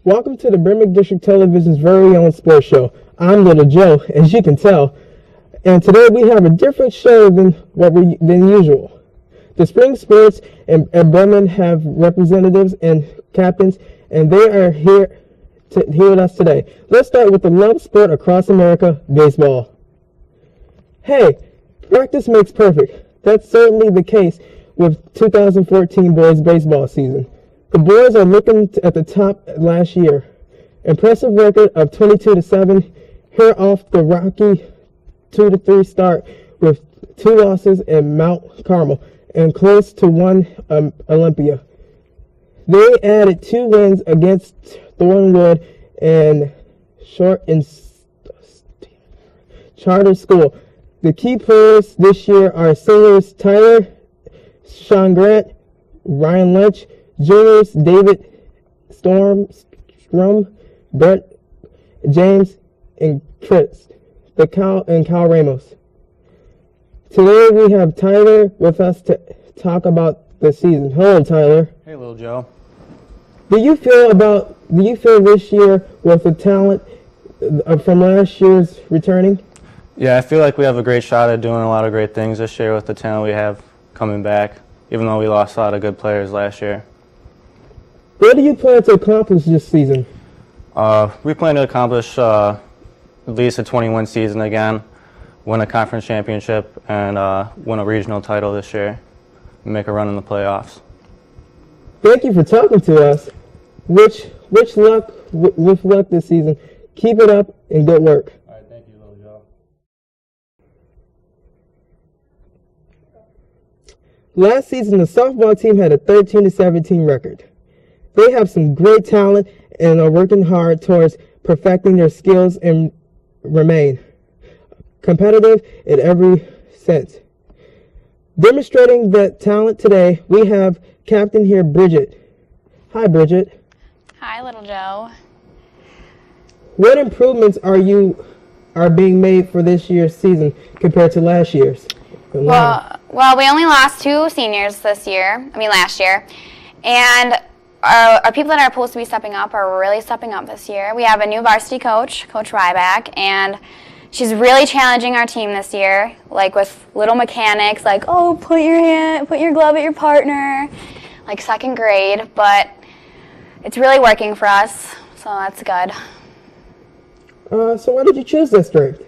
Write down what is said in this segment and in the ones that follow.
Welcome to the Bremen District Television's very own sports show. I'm Little Joe, as you can tell, and today we have a different show than usual. The spring sports at Bremen have representatives and captains, and they are here with us today. Let's start with the loved sport across America, baseball. Hey, practice makes perfect. That's certainly the case with 2014 boys baseball season. The boys are looking at the top last year. Impressive record of 22-7 here off the rocky 2-3 start with 2 losses in Mount Carmel and close to 1 Olympia. They added 2 wins against Thornwood and Charter School. The key players this year are seniors Tyler, Sean Grant, Ryan Lynch, juniors David Strum, Brett James, and Chris, and Kyle Ramos. Today we have Tyler with us to talk about the season. Hello, Tyler. Hey, Little Joe. Do you feel this year with the talent from last year's returning? Yeah, I feel like we have a great shot at doing a lot of great things this year with the talent we have coming back, even though we lost a lot of good players last year. What do you plan to accomplish this season? We plan to accomplish at least a 21 season again, win a conference championship, and win a regional title this year, and make a run in the playoffs. Thank you for talking to us. With luck this season. Keep it up and good work. All right, thank you, Little Joe. Last season, the softball team had a 13-17 record. They have some great talent and are working hard towards perfecting their skills and remain competitive in every sense. Demonstrating that talent today, we have captain here, Bridget. Hi, Bridget. Hi, Little Joe. What improvements are being made for this year's season compared to last year's? Well, we only lost 2 seniors last year, and our people that are supposed to be stepping up are really stepping up this year. We have a new varsity coach, Coach Ryback, and she's really challenging our team this year, like with little mechanics, like, oh, put your glove at your partner, like 2nd grade, but it's really working for us, so that's good. So why did you choose this strength?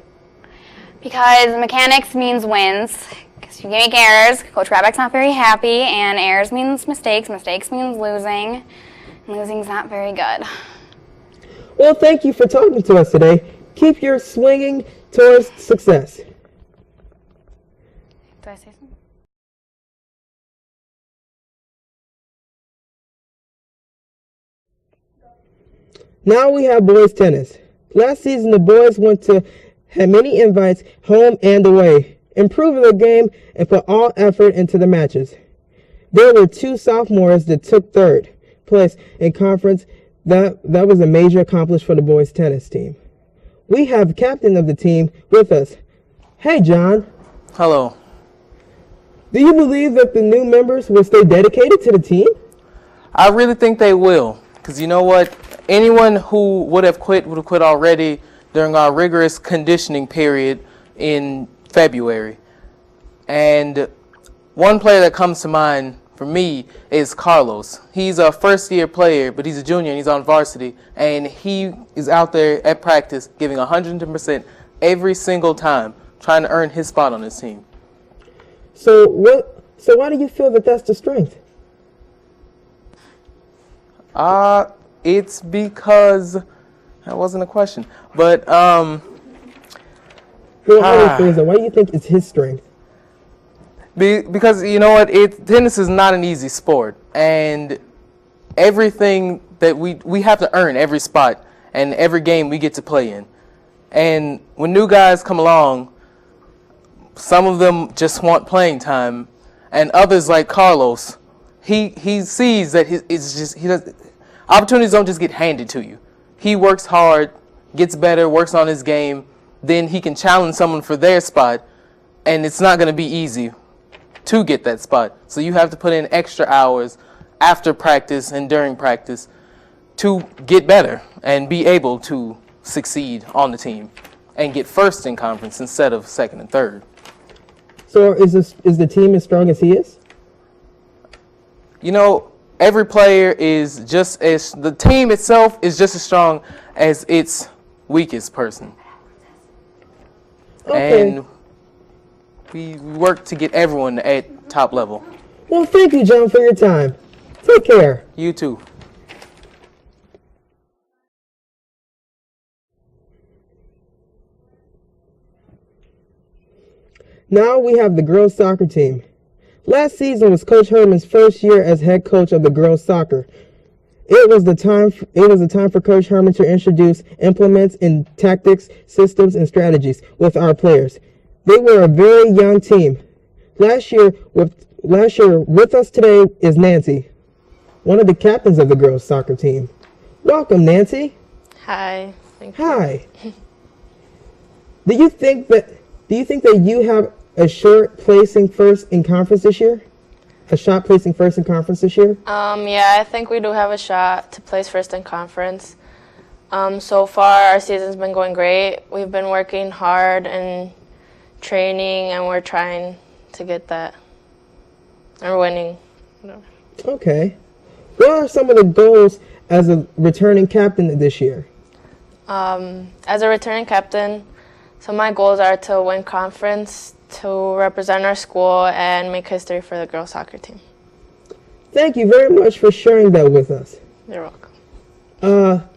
Because mechanics means wins. Because you make errors, Coach Ryback's not very happy, and errors means mistakes. Mistakes means losing, and losing's not very good. Well, thank you for talking to us today. Keep your swinging towards success. Do I say something? Now we have boys tennis. Last season, the boys had many invites home and away, improving their game and put all effort into the matches. There were 2 sophomores that took 3rd place in conference. That was a major accomplishment for the boys tennis team. We have captain of the team with us. Hey, John. Hello. Do you believe that the new members will stay dedicated to the team? I really think they will, because you know what? Anyone who would have quit already during our rigorous conditioning period in February. And one player that comes to mind for me is Carlos. He's a first-year player, but he's a junior and he's on varsity, and he is out there at practice giving 110% every single time, trying to earn his spot on this team. So why do you feel that that's the strength? It's because that wasn't a question, but Why do you think it's his strength? Because you know what, tennis is not an easy sport, and everything that we have to earn every spot and every game we get to play in. And when new guys come along, some of them just want playing time, and others like Carlos, he sees that opportunities don't just get handed to you. He works hard, gets better, works on his game, then he can challenge someone for their spot, and it's not going to be easy to get that spot. So you have to put in extra hours after practice and during practice to get better and be able to succeed on the team and get first in conference instead of second and third. So is the team as strong as he is? You know, every player is just as, the team itself is just as strong as its weakest person. Okay. And we work to get everyone at top level. Well, thank you, John, for your time. Take care. You too. Now we have the girls soccer team. Last season was Coach Herman's first year as head coach of the girls soccer. It was the time for Coach Herman to introduce implements in tactics, systems, and strategies with our players. They were a very young team. Last year with us today is Nancy, one of the captains of the girls soccer team. Welcome, Nancy. Hi. Thank you. Hi. Do you think that you have a shot placing first in conference this year? Yeah, I think we do have a shot to place first in conference. So far, our season's been going great. We've been working hard and training, and we're trying to get that. And we're winning. Okay. What are some of the goals as a returning captain this year? As a returning captain, so my goals are to win conference, to represent our school, and make history for the girls soccer team. Thank you very much for sharing that with us. You're welcome.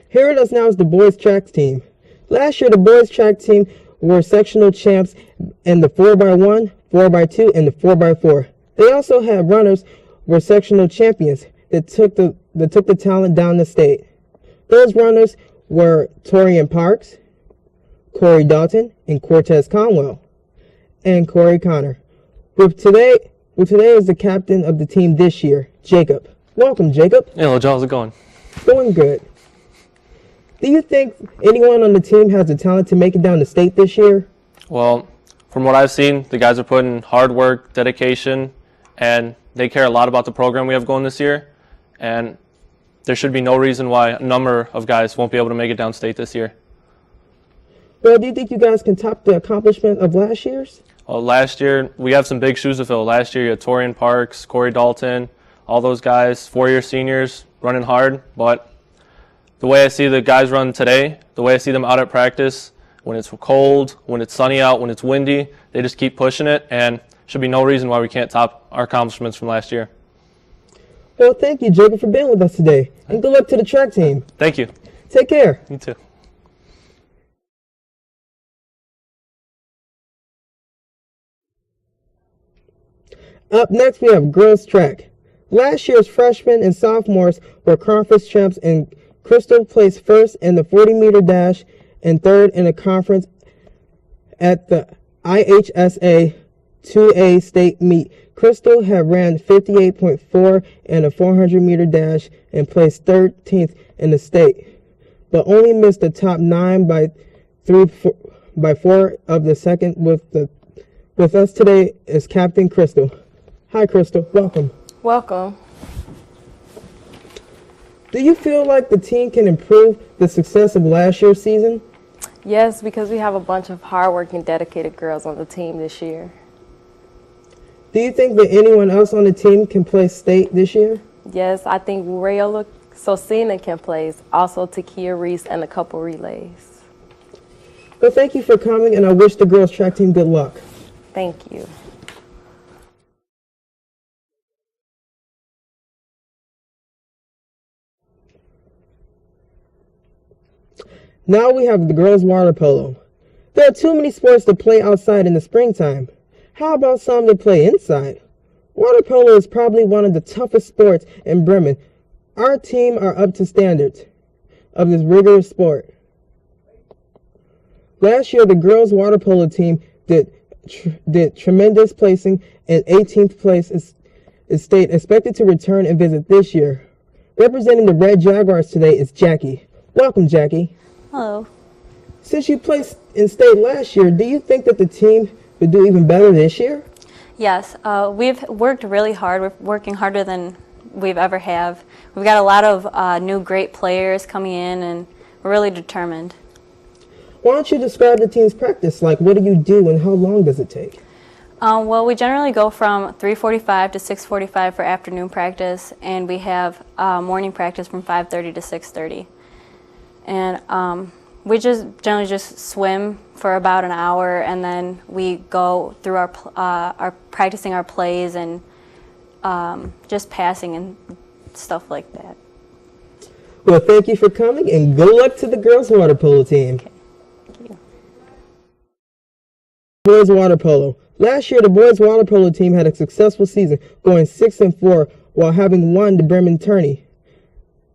Here with us now is the boys track team. Last year, the boys track team were sectional champs in the 4x1, 4x2, and the 4x4. They also had runners were sectional champions that took the talent down the state. Those runners were Torian Parks, Corey Dalton, and Cortez Conwell, and Corey Connor. With today is the captain of the team this year, Jacob. Welcome, Jacob. Hey, hello, John. How's it going? Going good. Do you think anyone on the team has the talent to make it down the state this year? Well, from what I've seen, the guys are putting hard work, dedication, and they care a lot about the program we have going this year. And there should be no reason why a number of guys won't be able to make it downstate this year. Well, do you think you guys can top the accomplishment of last year's? Well, last year, we have some big shoes to fill. Last year, you had Torian Parks, Corey Dalton, all those guys, four-year seniors, running hard. But the way I see the guys run today, the way I see them out at practice, when it's cold, when it's sunny out, when it's windy, they just keep pushing it, and should be no reason why we can't top our accomplishments from last year. Well, thank you, Jacob, for being with us today. And good luck to the track team. Thank you. Take care. You too. Up next, we have girls track. Last year's freshmen and sophomores were conference champs, and Crystal placed first in the 40-meter dash and third in the conference at the IHSA 2A state meet. Crystal had ran 58.4 in a 400-meter dash and placed 13th in the state, but only missed the top 9 by 4 of the second. With us today is Captain Crystal. Hi, Crystal. Welcome. Welcome. Do you feel like the team can improve the success of last year's season? Yes, because we have a bunch of hardworking, dedicated girls on the team this year. Do you think that anyone else on the team can play state this year? Yes, I think Rayola Sosina can play, also Takia Reese and a couple relays. Well, thank you for coming, and I wish the girls track team good luck. Thank you. Now we have the girls water polo. There are too many sports to play outside in the springtime. How about some to play inside? Water polo is probably one of the toughest sports in Bremen. Our team are up to standards of this rigorous sport. Last year, the girls water polo team did tremendous, placing in 18th place is state, expected to return and visit this year. Representing the Red Jaguars today is Jackie. Welcome, Jackie. Hello. Since you placed in state last year, do you think that the team would do even better this year? Yes, we've worked really hard. We're working harder than we've ever have. We've got a lot of new great players coming in, and we're really determined. Why don't you describe the team's practice? Like, what do you do and how long does it take? Well, we generally go from 3:45 to 6:45 for afternoon practice, and we have morning practice from 5:30 to 6:30. And we just generally just swim for about an hour, and then we go through our practicing our plays and just passing and stuff like that. Well, thank you for coming, and good luck to the girls water polo team. Okay. Thank you. Boys water polo. Last year, the boys water polo team had a successful season, going 6-4 while having won the Bremen tourney,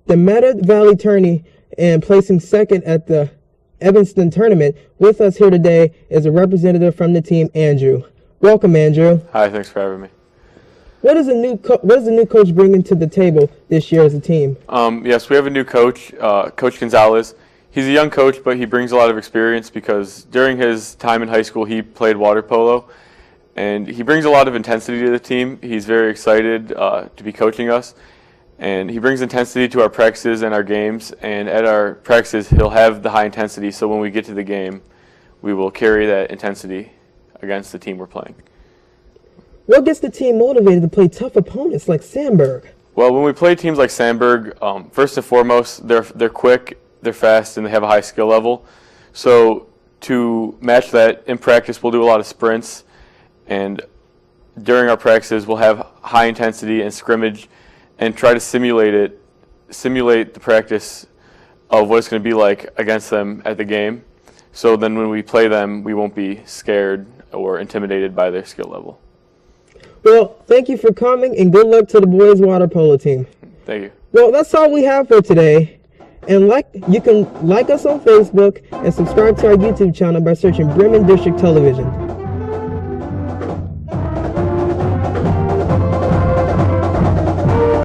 the Meta Valley tourney, and placing second at the Evanston tournament. With us here today is a representative from the team, Andrew. Welcome, Andrew. Hi, thanks for having me. What is the new coach bringing to the table this year as a team? Yes, we have a new coach, Coach Gonzalez. He's a young coach, but he brings a lot of experience because during his time in high school, he played water polo, and he brings a lot of intensity to the team. He's very excited to be coaching us, and he brings intensity to our practices and our games, and at our practices, he'll have the high intensity, so when we get to the game, we will carry that intensity against the team we're playing. What gets the team motivated to play tough opponents like Sandburg? Well, when we play teams like Sandburg, first and foremost, they're quick, they're fast, and they have a high skill level. So to match that in practice, we'll do a lot of sprints, and during our practices, we'll have high intensity and scrimmage, and try to simulate the practice of what it's going to be like against them at the game. So then when we play them, we won't be scared or intimidated by their skill level. Well, thank you for coming, and good luck to the boys water polo team. Thank you. Well, that's all we have for today. And you can like us on Facebook and subscribe to our YouTube channel by searching Bremen District Television.